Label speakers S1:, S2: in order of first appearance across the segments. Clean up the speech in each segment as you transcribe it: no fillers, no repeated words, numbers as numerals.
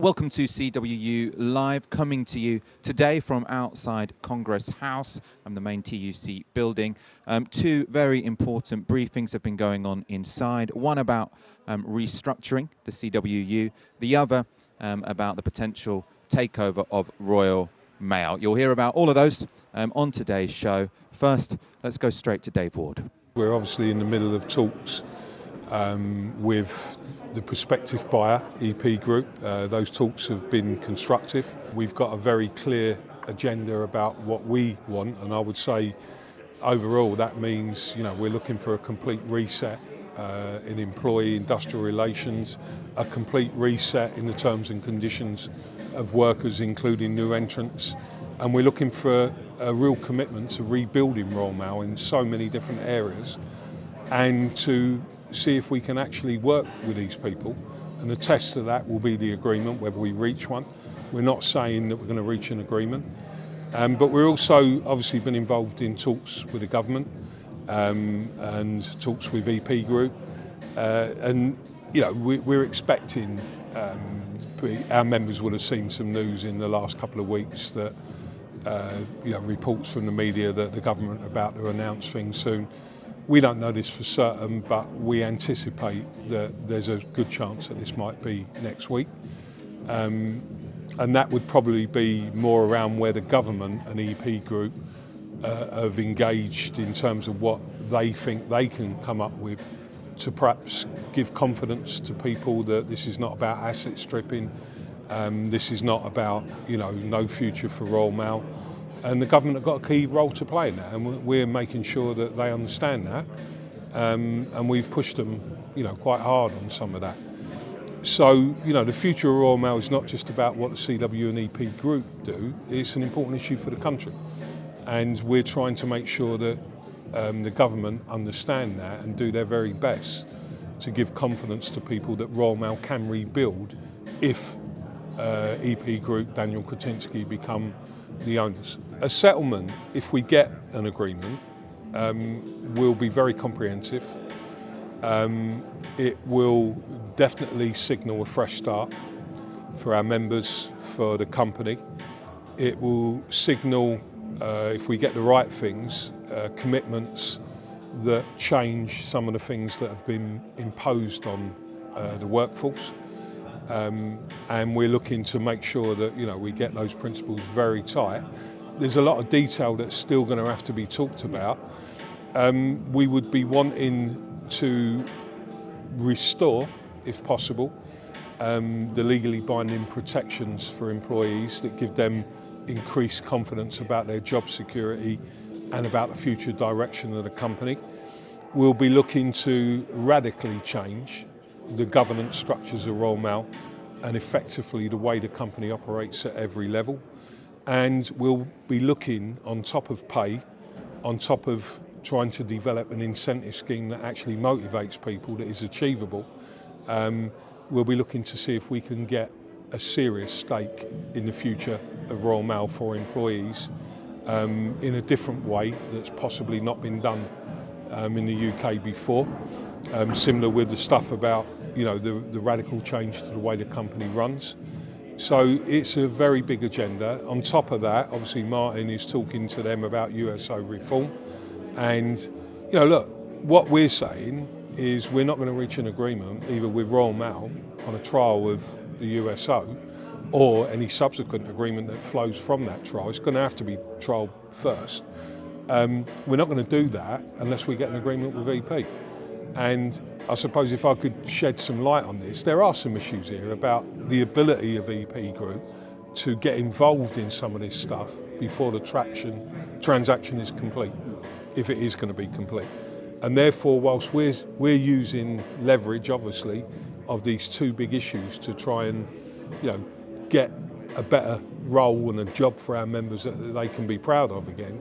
S1: Welcome to CWU Live, coming to you today from outside Congress House, the main TUC building. Two very important briefings have been going on inside. One about restructuring the CWU, the other about the potential takeover of Royal Mail. You'll hear about all of those on today's show. First, let's go straight to Dave Ward.
S2: We're obviously in the middle of talks with the prospective buyer, EP Group. Those talks have been constructive. We've got a very clear agenda about what we want, and I would say overall that means we're looking for a complete reset in employee industrial relations, a complete reset in the terms and conditions of workers, including new entrants, and we're looking for a real commitment to rebuilding Royal Mail in so many different areas, and to see if we can actually work with these people. And the test of that will be the agreement, whether we reach one. We're not saying that we're going to reach an agreement, but we're also obviously been involved in talks with the government and talks with EP Group, and we're expecting. Our members will have seen some news in the last couple of weeks that reports from the media that the government are about to announce things soon. We don't know this for certain, but we anticipate that there's a good chance that this might be next week. And that would probably be more around where the government and EP Group have engaged in terms of what they think they can come up with to perhaps give confidence to people that this is not about asset stripping, this is not about no future for Royal Mail. And the government have got a key role to play in that, and we're making sure that they understand that. And we've pushed them, quite hard on some of that. So, the future of Royal Mail is not just about what the CWU and EP Group do. It's an important issue for the country, and we're trying to make sure that the government understand that and do their very best to give confidence to people that Royal Mail can rebuild if EP Group, Daniel Kretinsky, become the owners. A settlement, if we get an agreement, will be very comprehensive. It will definitely signal a fresh start for our members, for the company. It will signal, if we get the right things, commitments that change some of the things that have been imposed on the workforce. And we're looking to make sure that we get those principles very tight. There's a lot of detail that's still going to have to be talked about. We would be wanting to restore, if possible, the legally binding protections for employees that give them increased confidence about their job security and about the future direction of the company. We'll be looking to radically change the governance structures of Royal Mail and effectively the way the company operates at every level. And we'll be looking, on top of pay, on top of trying to develop an incentive scheme that actually motivates people, that is achievable, we'll be looking to see if we can get a serious stake in the future of Royal Mail for employees in a different way that's possibly not been done in the UK before. Similar with the stuff about the radical change to the way the company runs. So it's a very big agenda. On top of that, obviously Martin is talking to them about USO reform. And look, what we're saying is we're not going to reach an agreement either with Royal Mail on a trial of the USO or any subsequent agreement that flows from that trial. It's going to have to be trial first. We're not going to do that unless we get an agreement with EP. And I suppose if I could shed some light on this, there are some issues here about the ability of EP Group to get involved in some of this stuff before the transaction is complete, if it is going to be complete. And therefore, whilst we're using leverage, obviously, of these two big issues to try and get a better role and a job for our members that they can be proud of again,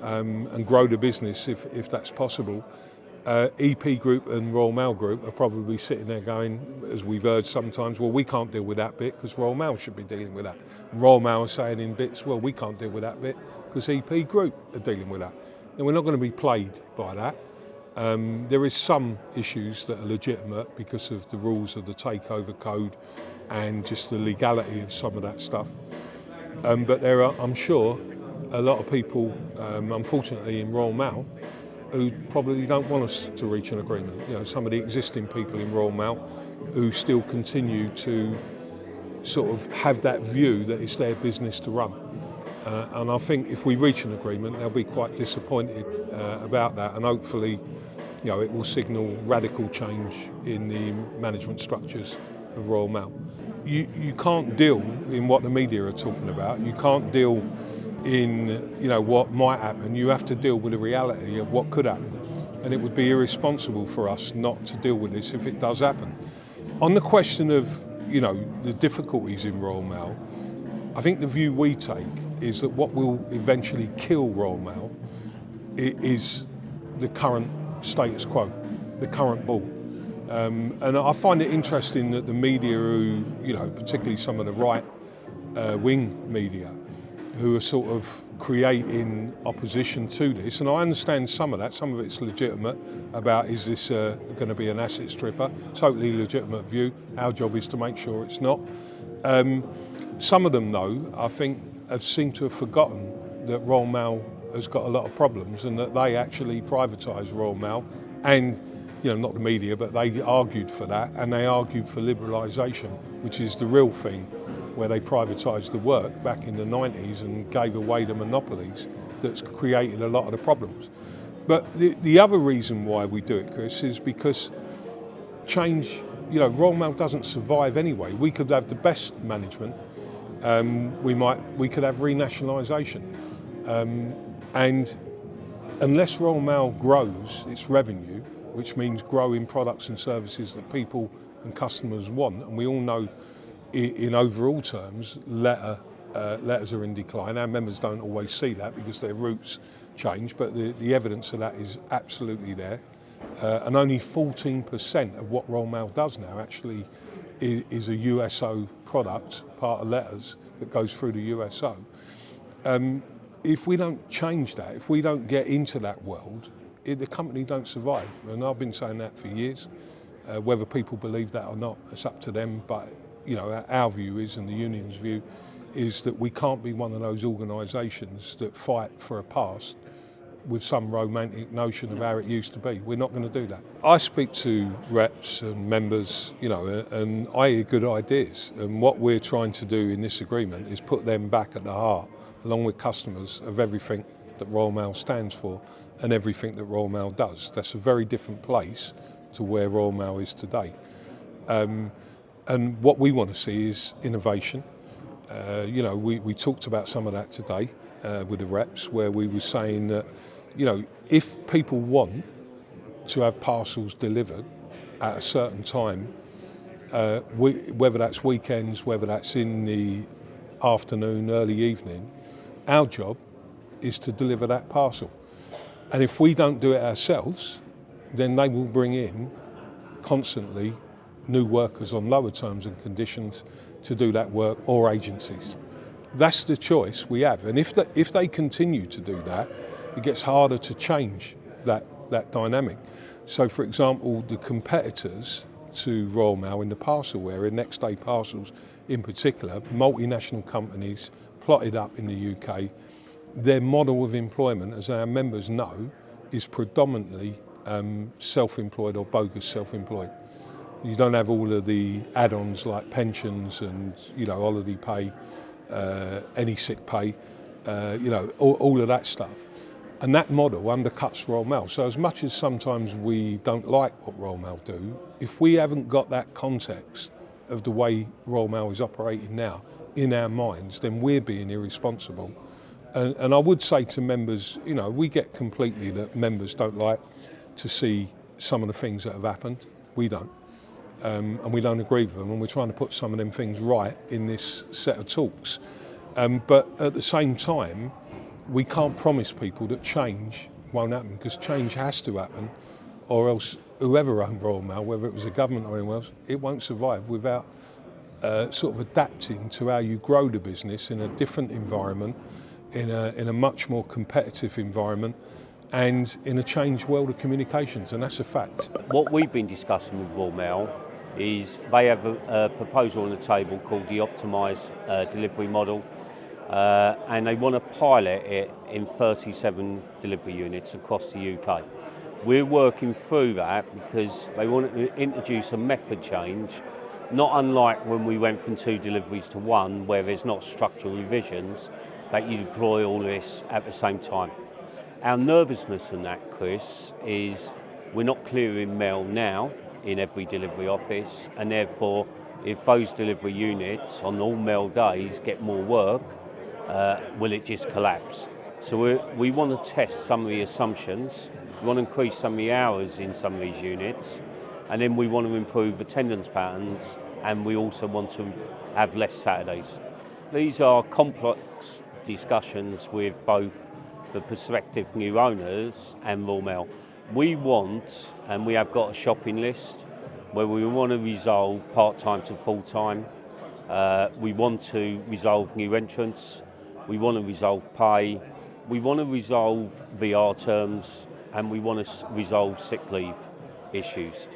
S2: and grow the business if that's possible. EP Group and Royal Mail Group are probably sitting there going, as we've heard sometimes, well, we can't deal with that bit because Royal Mail should be dealing with that. Royal Mail are saying in bits, well, we can't deal with that bit because EP Group are dealing with that. And we're not going to be played by that. There is some issues that are legitimate because of the rules of the takeover code and just the legality of some of that stuff. But there are, I'm sure, a lot of people, unfortunately, in Royal Mail, who probably don't want us to reach an agreement. You know, some of the existing people in Royal Mail who still continue to sort of have that view that it's their business to run. And I think if we reach an agreement, they'll be quite disappointed about that, and hopefully, you know, it will signal radical change in the management structures of Royal Mail. You can't deal in what the media are talking about. You can't deal in, you know, what might happen. You have to deal with the reality of what could happen, and it would be irresponsible for us not to deal with this if it does happen. On the question of, you know, the difficulties in Royal Mail, I think the view we take is that what will eventually kill Royal Mail is the current status quo, the current bull. And I find it interesting that the media who, you know, particularly some of the right wing media, who are sort of creating opposition to this, and I understand some of that, some of it's legitimate about is this going to be an asset stripper, totally legitimate view. Our job is to make sure it's not. Some of them, though, I think have seemed to have forgotten that Royal Mail has got a lot of problems and that they actually privatised Royal Mail, and, you know, not the media, but they argued for that, and they argued for liberalisation, which is the real thing, where they privatised the work back in the 90s and gave away the monopolies that's created a lot of the problems. But the other reason why we do it, Chris, is because change, you know, Royal Mail doesn't survive anyway. We could have the best management, we could have renationalisation. And unless Royal Mail grows its revenue, which means growing products and services that people and customers want, and we all know in overall terms, letters are in decline. Our members don't always see that because their routes change, but the evidence of that is absolutely there. And only 14% of what Royal Mail does now actually is a USO product, part of letters, that goes through the USO. If we don't change that, if we don't get into that world, the company don't survive. And I've been saying that for years. Whether people believe that or not, it's up to them. But, you know, our view is, and the union's view, is that we can't be one of those organisations that fight for a past with some romantic notion of how it used to be. We're not going to do that. I speak to reps and members, you know, and I hear good ideas. And what we're trying to do in this agreement is put them back at the heart, along with customers, of everything that Royal Mail stands for and everything that Royal Mail does. That's a very different place to where Royal Mail is today. And what we want to see is innovation. You know, we talked about some of that today with the reps, where we were saying that, you know, if people want to have parcels delivered at a certain time, whether that's weekends, whether that's in the afternoon, early evening, our job is to deliver that parcel. And if we don't do it ourselves, then they will bring in constantly new workers on lower terms and conditions to do that work, or agencies. That's the choice we have. And if they continue to do that, it gets harder to change that dynamic. So, for example, the competitors to Royal Mail in the parcel area, Next Day Parcels in particular, multinational companies plotted up in the UK, their model of employment, as our members know, is predominantly self-employed or bogus self-employed. You don't have all of the add-ons like pensions and, you know, holiday pay, any sick pay, you know, all of that stuff. And that model undercuts Royal Mail. So as much as sometimes we don't like what Royal Mail do, if we haven't got that context of the way Royal Mail is operating now in our minds, then we're being irresponsible. And I would say to members, you know, we get completely that members don't like to see some of the things that have happened. We don't. And we don't agree with them, and we're trying to put some of them things right in this set of talks. But at the same time, we can't promise people that change won't happen, because change has to happen, or else whoever owned Royal Mail, whether it was the government or anyone else, it won't survive without sort of adapting to how you grow the business in a different environment, in a much more competitive environment, and in a changed world of communications, and that's a fact.
S3: What we've been discussing with Royal Mail is they have a proposal on the table called the optimised delivery model, and they want to pilot it in 37 delivery units across the UK. We're working through that because they want to introduce a method change, not unlike when we went from 2 deliveries to 1, where there's not structural revisions, that you deploy all this at the same time. Our nervousness in that, Chris, is we're not clearing mail now in every delivery office, and therefore if those delivery units on all mail days get more work, will it just collapse? So we want to test some of the assumptions, we want to increase some of the hours in some of these units, and then we want to improve attendance patterns, and we also want to have less Saturdays. These are complex discussions with both the prospective new owners and Royal Mail. We want, and we have got a shopping list where we want to resolve part-time to full-time. We want to resolve new entrants. We want to resolve pay. We want to resolve VR terms, and we want to resolve sick leave issues.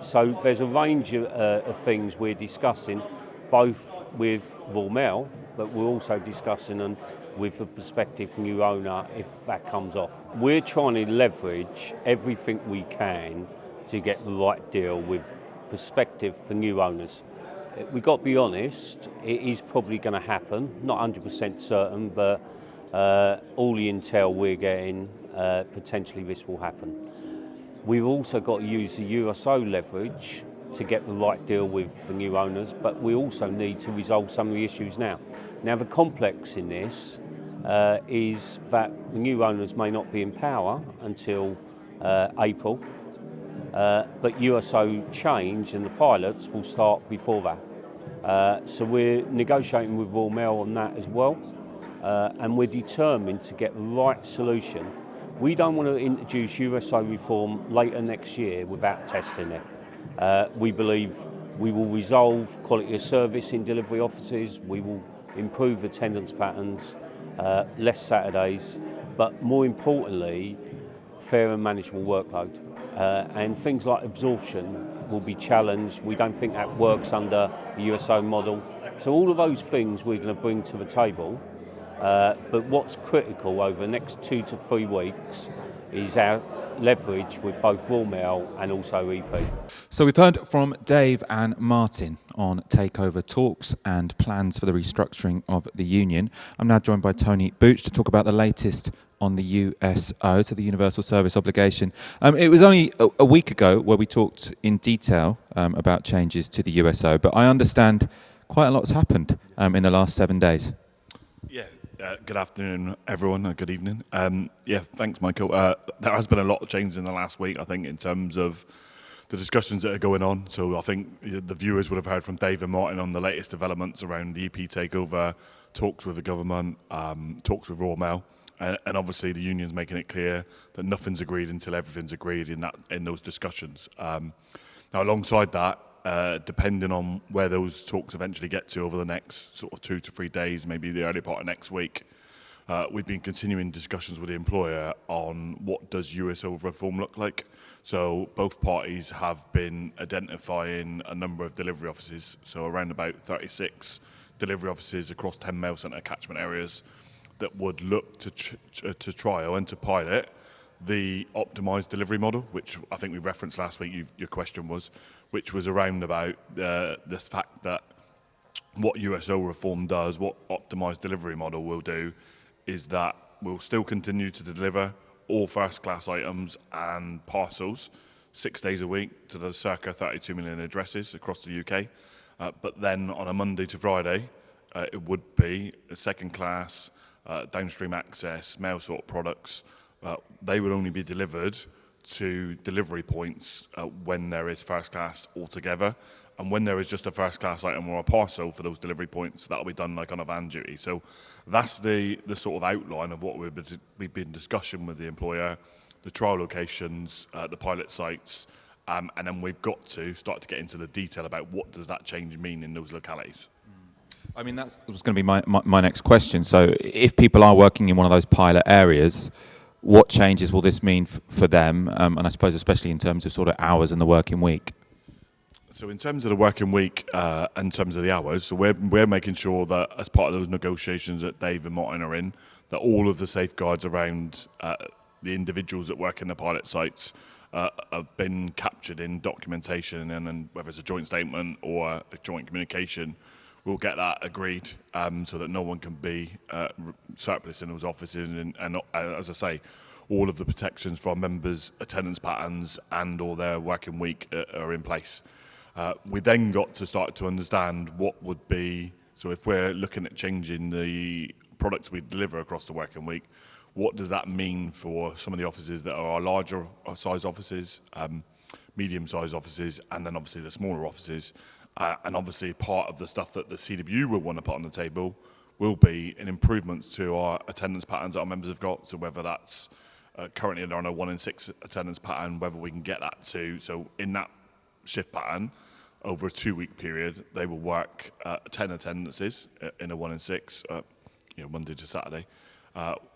S3: So there's a range of things we're discussing, both with Royal Mail, but we're also discussing them with the prospective new owner if that comes off. We're trying to leverage everything we can to get the right deal with prospective for new owners. We've got to be honest, it is probably going to happen, not 100% certain, but all the intel we're getting, potentially this will happen. We've also got to use the USO leverage to get the right deal with the new owners, but we also need to resolve some of the issues now. Now the complex in this is that the new owners may not be in power until April, but USO change and the pilots will start before that. So we're negotiating with Royal Mail on that as well, and we're determined to get the right solution. We don't want to introduce USO reform later next year without testing it. We believe we will resolve quality of service in delivery offices, we will improve attendance patterns, less Saturdays, but more importantly, fair and manageable workload. And things like absorption will be challenged. We don't think that works under the USO model. So all of those things we're going to bring to the table. But what's critical over the next 2 to 3 weeks is our leverage with both Royal Mail and also EP.
S1: So we've heard from Dave and Martin on takeover talks and plans for the restructuring of the union. I'm now joined by Tony Bouch to talk about the latest on the USO, so the Universal Service Obligation. It was only a week ago where we talked in detail about changes to the USO, but I understand quite a lot's happened in the last 7 days.
S4: Yeah. Good afternoon, everyone. Good evening. Thanks, Michael. There has been a lot of change in the last week, I think, in terms of the discussions that are going on. So I think the viewers would have heard from Dave and Martin on the latest developments around the EP takeover, talks with the government, talks with Royal Mail, and obviously the union's making it clear that nothing's agreed until everything's agreed in those discussions. Now, alongside that, depending on where those talks eventually get to over the next sort of 2 to 3 days, maybe the early part of next week, we've been continuing discussions with the employer on what does USO reform look like. So both parties have been identifying a number of delivery offices, so around about 36 delivery offices across 10 mail centre catchment areas that would look to trial and to pilot the optimised delivery model, which I think we referenced last week, your question was, which was around about this fact that what USO reform does, what optimised delivery model will do, is that we'll still continue to deliver all first class items and parcels 6 days a week to the circa 32 million addresses across the UK. But then on a Monday to Friday, it would be a second class, downstream access, mail sort products. They would only be delivered to delivery points when there is first class altogether, and when there is just a first class item or a parcel for those delivery points, that'll be done like on a van duty. So that's the sort of outline of what we've been discussing with the employer, the trial locations, the pilot sites, and then we've got to start to get into the detail about what does that change mean in those localities.
S1: I mean, that was going to be my next question. So if people are working in one of those pilot areas, what changes will this mean for them? And I suppose especially in terms of sort of hours in the working week?
S4: So in terms of the working week, in terms of the hours, so we're making sure that as part of those negotiations that Dave and Martin are in, that all of the safeguards around the individuals that work in the pilot sites have been captured in documentation, and then whether it's a joint statement or a joint communication, we'll get that agreed so that no one can be surplus in those offices. And as I say, all of the protections for our members' attendance patterns and all their working week are in place. We then got to start to understand what would be, so if we're looking at changing the products we deliver across the working week, what does that mean for some of the offices that are our larger size offices, medium-sized offices, and then obviously the smaller offices. And obviously part of the stuff that the CWU will want to put on the table will be an improvements to our attendance patterns that our members have got. So whether that's currently they're on a 1 in 6 attendance pattern, whether we can get that to, so in that shift pattern, over a 2-week period, they will work 10 attendances in a 1 in 6, Monday to Saturday.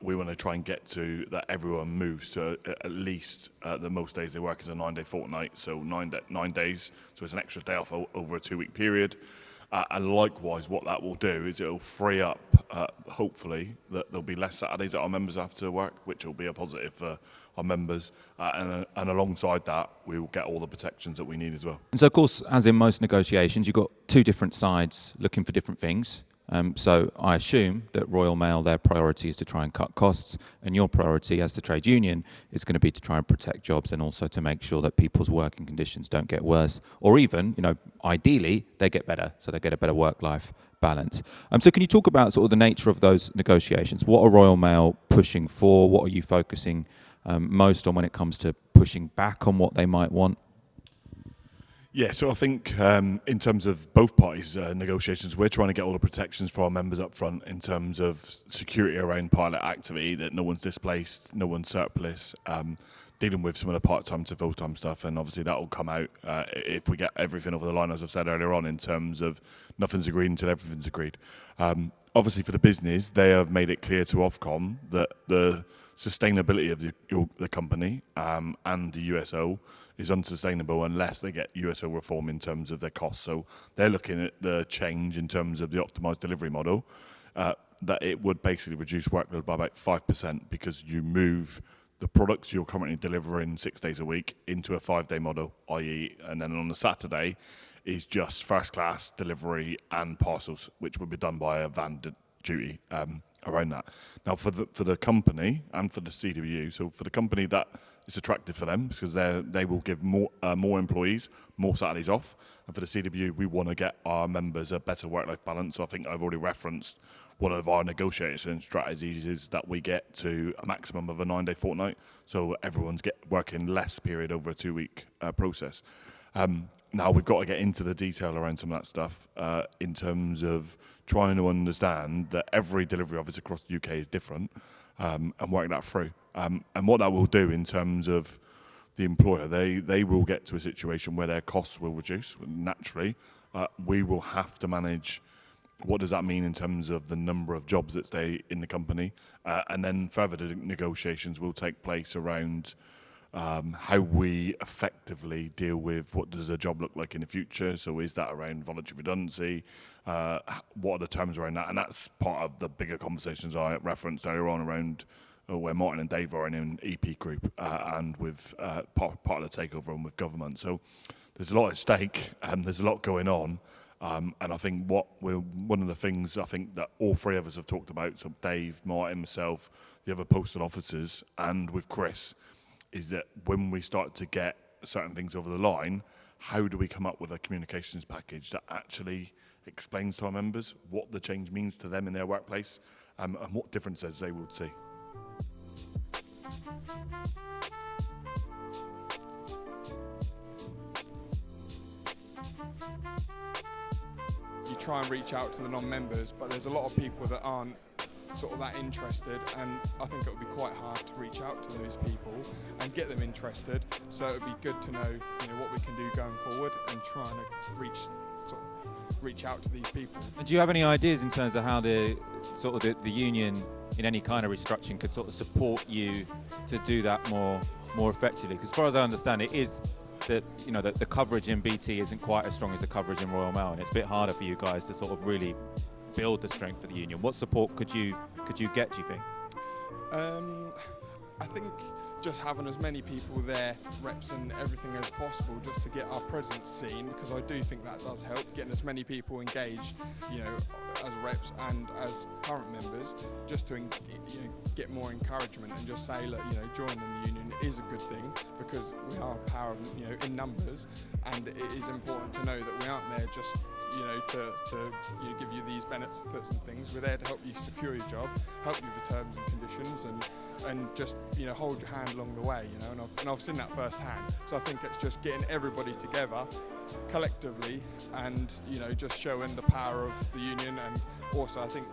S4: We want to try and get to that everyone moves to at least the most days they work is a 9-day fortnight, so 9 days, so it's an extra day off over a 2-week period. And likewise, what that will do is it'll free up, hopefully, that there'll be less Saturdays that our members have to work, which will be a positive for our members. And alongside that, we will get all the protections that we need as well.
S1: And so, of course, as in most negotiations, you've got two different sides looking for different things. So I assume that Royal Mail, their priority is to try and cut costs, and your priority as the trade union is going to be to try and protect jobs and also to make sure that people's working conditions don't get worse, or even, ideally, they get better, so they get a better work-life balance. So can you talk about sort of the nature of those negotiations? What are Royal Mail pushing for? What are you focusing most on when it comes to pushing back on what they might want?
S4: Yeah, so I think in terms of both parties' negotiations, we're trying to get all the protections for our members up front in terms of security around pilot activity, that no one's displaced, no one's surplus, dealing with some of the part-time to full-time stuff, and obviously that will come out if we get everything over the line, as I've said earlier on, in terms of nothing's agreed until everything's agreed. Obviously for the business, they have made it clear to Ofcom that the sustainability of the company and the USO is unsustainable unless they get USO reform in terms of their costs. So they're looking at the change in terms of the optimised delivery model, that it would basically reduce workload by about 5% because you move the products you're currently delivering 6 days a week into a 5-day model, i.e. and then on the Saturday is just first class delivery and parcels, which would be done by a van duty around that. Now for the company and for the CWU, so for the company that is attractive for them because they will give more employees more Saturdays off, and for the CWU we want to get our members a better work-life balance. So I think I've already referenced one of our negotiation strategies is that we get to a maximum of a 9-day fortnight, so everyone's working less period over a 2-week process. Now we've got to get into the detail around some of that stuff in terms of trying to understand that every delivery office across the UK is different and work that through. And what that will do in terms of the employer, they will get to a situation where their costs will reduce naturally. We will have to manage what does that mean in terms of the number of jobs that stay in the company, and then further negotiations will take place around how we effectively deal with what does a job look like in the future. So is that around voluntary redundancy? What are the terms around that? And that's part of the bigger conversations I referenced earlier on around where Martin and Dave are in an EP group and with part of the takeover and with government. So there's a lot at stake and there's a lot going on. And I think one of the things I think that all three of us have talked about, so Dave, Martin, myself, the other postal officers, and with Chris, is that when we start to get certain things over the line, how do we come up with a communications package that actually explains to our members what the change means to them in their workplace and what differences they would see.
S5: You try and reach out to the non-members, but there's a lot of people that aren't sort of that interested, and I think it would be quite hard to reach out to those people and get them interested. So it would be good to know, what we can do going forward and trying to reach out to these people.
S1: And do you have any ideas in terms of how the union in any kind of restructuring could sort of support you to do that more effectively? Because as far as I understand, it is that the coverage in BT isn't quite as strong as the coverage in Royal Mail, and it's a bit harder for you guys to sort of really build the strength of the union. What support could you get, do you think?
S5: I think just having as many people there, reps and everything as possible, just to get our presence seen, because I do think that does help, getting as many people engaged, as reps and as current members, just to get more encouragement and just say, look, joining the union is a good thing, because we are a power, in numbers, and it is important to know that we aren't there just to give you these benefits and things. We're there to help you secure your job, help you with the terms and conditions, and just hold your hand along the way. And I've seen that firsthand. So I think it's just getting everybody together collectively, and just showing the power of the union, and also I think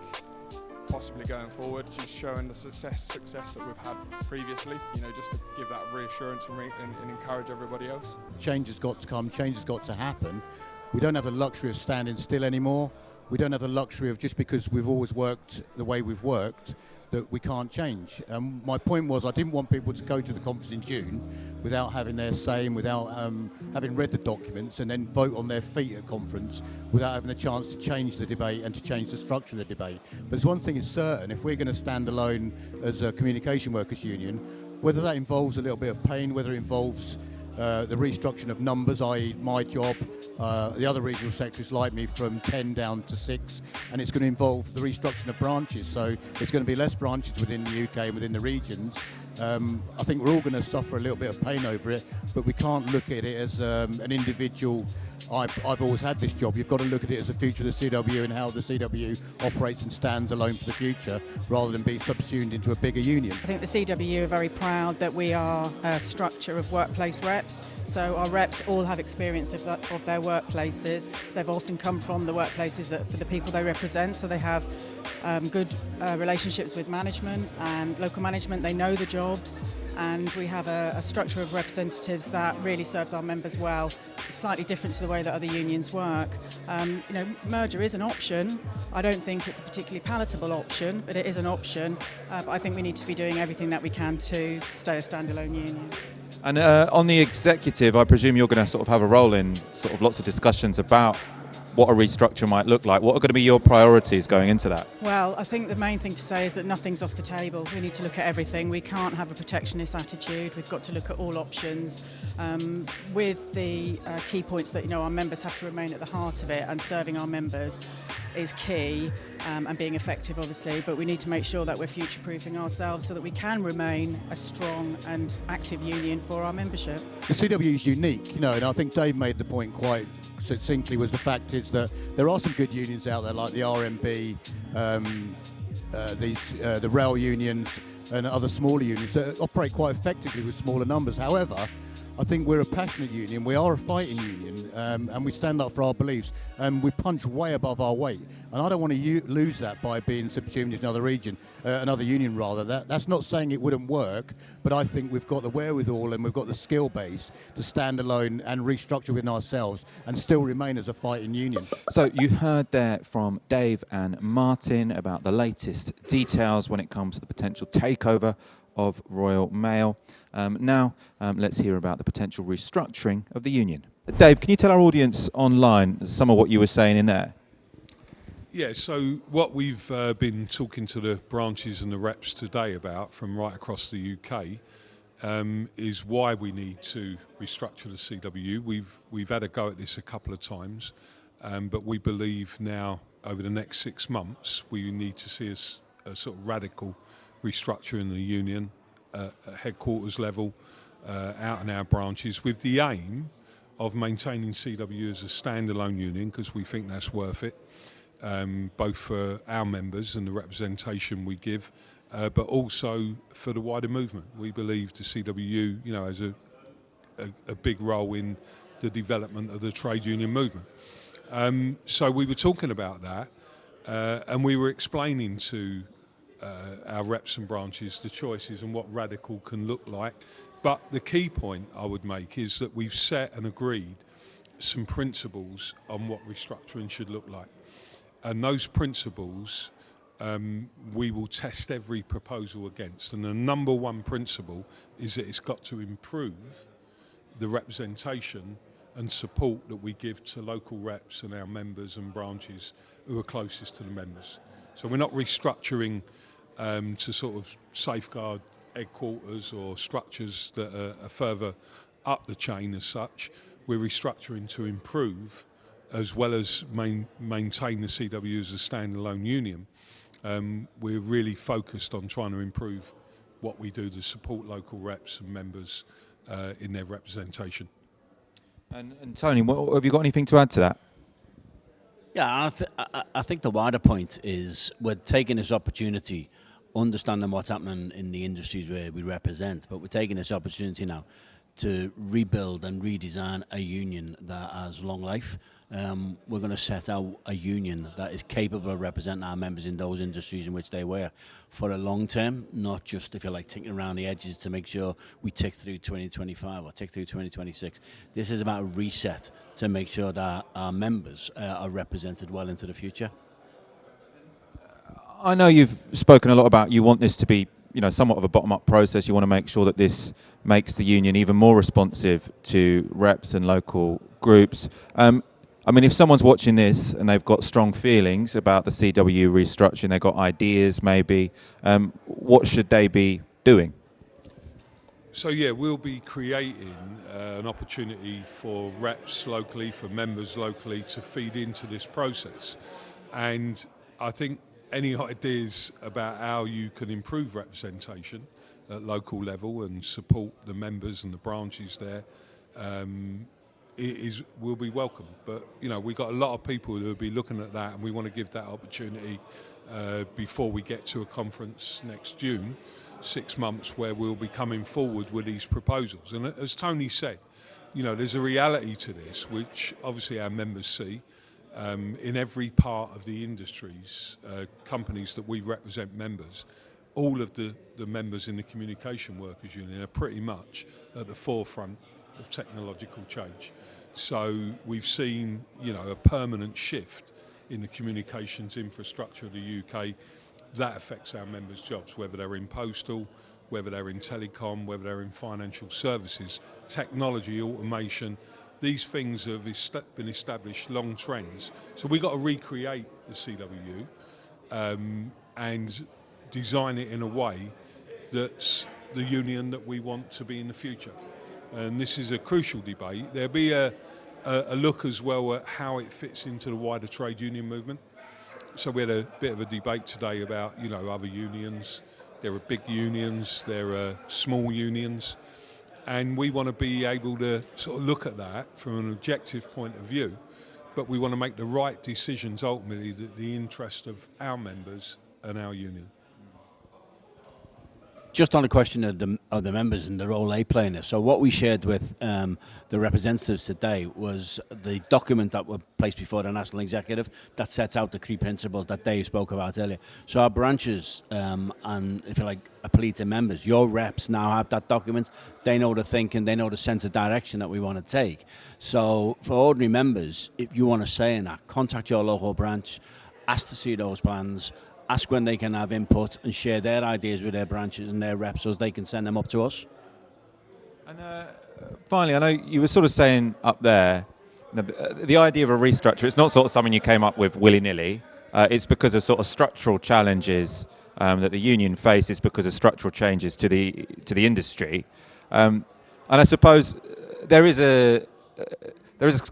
S5: possibly going forward, just showing the success that we've had previously. Just to give that reassurance and encourage everybody else.
S6: Change has got to come. Change has got to happen. We don't have the luxury of standing still anymore. We don't have the luxury of just because we've always worked the way we've worked that we can't change. My point was I didn't want people to go to the conference in June without having their say and without having read the documents and then vote on their feet at conference without having a chance to change the debate and to change the structure of the debate. But there's one thing is certain: if we're going to stand alone as a communication workers union, whether that involves a little bit of pain, whether it involves the restructuring of numbers, i.e. my job, the other regional secretaries like me from 10 down to 6, and it's going to involve the restructuring of branches, so there's going to be less branches within the UK and within the regions. I think we're all going to suffer a little bit of pain over it, but we can't look at it as an individual. I've always had this job. You've got to look at it as the future of the CWU and how the CWU operates and stands alone for the future, rather than be subsumed into a bigger union.
S7: I think the CWU are very proud that we are a structure of workplace reps. So our reps all have experience of their workplaces. They've often come from the workplaces for the people they represent, so they have good relationships with management and local management. They know the jobs, and we have a structure of representatives that really serves our members well. It's slightly different to the way that other unions work. Merger is an option. I don't think it's a particularly palatable option, but it is an option. But I think we need to be doing everything that we can to stay a standalone union.
S1: And on the executive, I presume you're going to sort of have a role in sort of lots of discussions about what a restructure might look like. What are going to be your priorities going into that?
S7: Well, I think the main thing to say is that nothing's off the table. We need to look at everything. We can't have a protectionist attitude. We've got to look at all options, with the key points that our members have to remain at the heart of it, and serving our members is key, and being effective obviously, but we need to make sure that we're future-proofing ourselves so that we can remain a strong and active union for our membership.
S6: The CWU is unique, and I think Dave made the point quite succinctly, was the fact is that there are some good unions out there like the RMB, the rail unions and other smaller unions that operate quite effectively with smaller numbers. However, I think we're a passionate union, we are a fighting union, and we stand up for our beliefs, and we punch way above our weight. And I don't want to lose that by being subsumed into another union rather. That's not saying it wouldn't work, but I think we've got the wherewithal and we've got the skill base to stand alone and restructure within ourselves and still remain as a fighting union.
S1: So you heard there from Dave and Martin about the latest details when it comes to the potential takeover of Royal Mail. Now, let's hear about the potential restructuring of the union. Dave, can you tell our audience online some of what you were saying in there?
S2: Yeah, so what we've been talking to the branches and the reps today about from right across the UK is why we need to restructure the CWU. We've had a go at this a couple of times, but we believe now over the next 6 months we need to see a sort of radical restructure in the union at headquarters level, out in our branches, with the aim of maintaining CWU as a standalone union, because we think that's worth it, both for our members and the representation we give, but also for the wider movement. We believe the CWU, has a big role in the development of the trade union movement. So we were talking about that, and we were explaining to our reps and branches the choices and what radical can look like. But the key point I would make is that we've set and agreed some principles on what restructuring should look like. And those principles we will test every proposal against. And the number one principle is that it's got to improve the representation and support that we give to local reps and our members and branches who are closest to the members. So we're not restructuring to sort of safeguard headquarters or structures that are further up the chain as such. We're restructuring to improve as well as maintain the CWU as a standalone union. We're really focused on trying to improve what we do to support local reps and members in their representation.
S1: And Tony, have you got anything to add to that?
S8: Yeah, I think the wider point is we're taking this opportunity, understanding what's happening in the industries where we represent, but we're taking this opportunity now to rebuild and redesign a union that has long life. We're going to set out a union that is capable of representing our members in those industries in which they work for a long term, not just, if you like, ticking around the edges to make sure we tick through 2025 or tick through 2026. This is about a reset to make sure that our members are represented well into the future.
S1: I know you've spoken a lot about you want this to be, somewhat of a bottom-up process. You want to make sure that this makes the union even more responsive to reps and local groups. If someone's watching this and they've got strong feelings about the CWU restructuring, they've got ideas maybe, what should they be doing?
S2: So yeah, we'll be creating an opportunity for reps locally, for members locally to feed into this process. And I think any ideas about how you can improve representation at local level and support the members and the branches there will be welcome. But we've got a lot of people who will be looking at that, and we want to give that opportunity before we get to a conference next June, 6 months, where we'll be coming forward with these proposals. And as Tony said, there's a reality to this which obviously our members see. In every part of the industries, companies that we represent members, all of the members in the Communication Workers Union are pretty much at the forefront of technological change. So we've seen, a permanent shift in the communications infrastructure of the UK. That affects our members' jobs, whether they're in postal, whether they're in telecom, whether they're in financial services, technology, automation. These things have been established long trends. So we've got to recreate the CWU and design it in a way that's the union that we want to be in the future. And this is a crucial debate. There'll be a look as well at how it fits into the wider trade union movement. So we had a bit of a debate today about, other unions. There are big unions, there are small unions. And we want to be able to sort of look at that from an objective point of view, but we want to make the right decisions ultimately in the interest of our members and our union.
S8: Just on the question of the members and the role they play in this. So what we shared with the representatives today was the document that was placed before the National Executive that sets out the key principles that Dave spoke about earlier. So our branches and, if you like, appeal to members, your reps now have that document. They know the thinking, they know the sense of direction that we want to take. So for ordinary members, if you want to say in that, contact your local branch, ask to see those plans, ask when they can have input and share their ideas with their branches and their reps so they can send them up to us.
S1: And finally, I know you were sort of saying up there, the idea of a restructure, it's not sort of something you came up with willy-nilly. It's because of sort of structural challenges that the union faces because of structural changes to the industry. And I suppose there is a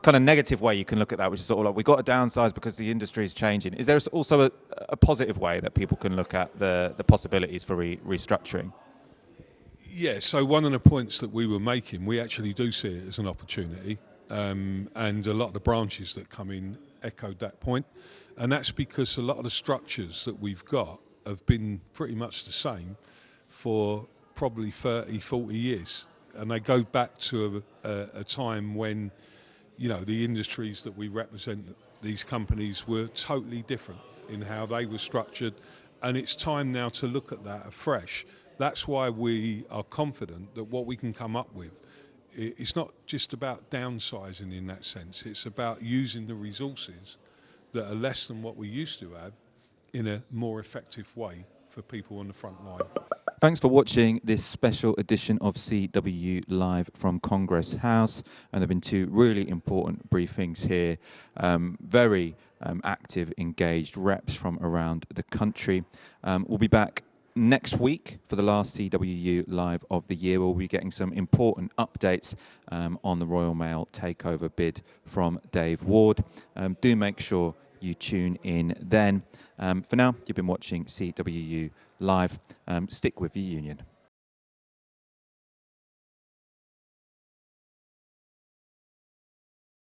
S1: kind of negative way you can look at that, which is sort of like we've got to downsize because the industry is changing. Is there also a positive way that people can look at the possibilities for restructuring?
S2: Yeah, so one of the points that we were making, we actually do see it as an opportunity, and a lot of the branches that come in echoed that point, and that's because a lot of the structures that we've got have been pretty much the same for probably 30, 40 years, and they go back to a time when the industries that we represent, these companies, were totally different in how they were structured, and it's time now to look at that afresh. That's why we are confident that what we can come up with, it's not just about downsizing in that sense, it's about using the resources that are less than what we used to have in a more effective way for people on the front line.
S1: Thanks for watching this special edition of CWU Live from Congress House. And there have been two really important briefings here. Very active, engaged reps from around the country. We'll be back next week for the last CWU Live of the year. We'll be getting some important updates on the Royal Mail takeover bid from Dave Ward. Do make sure you tune in then. For now, you've been watching CWU Live. Stick with your union.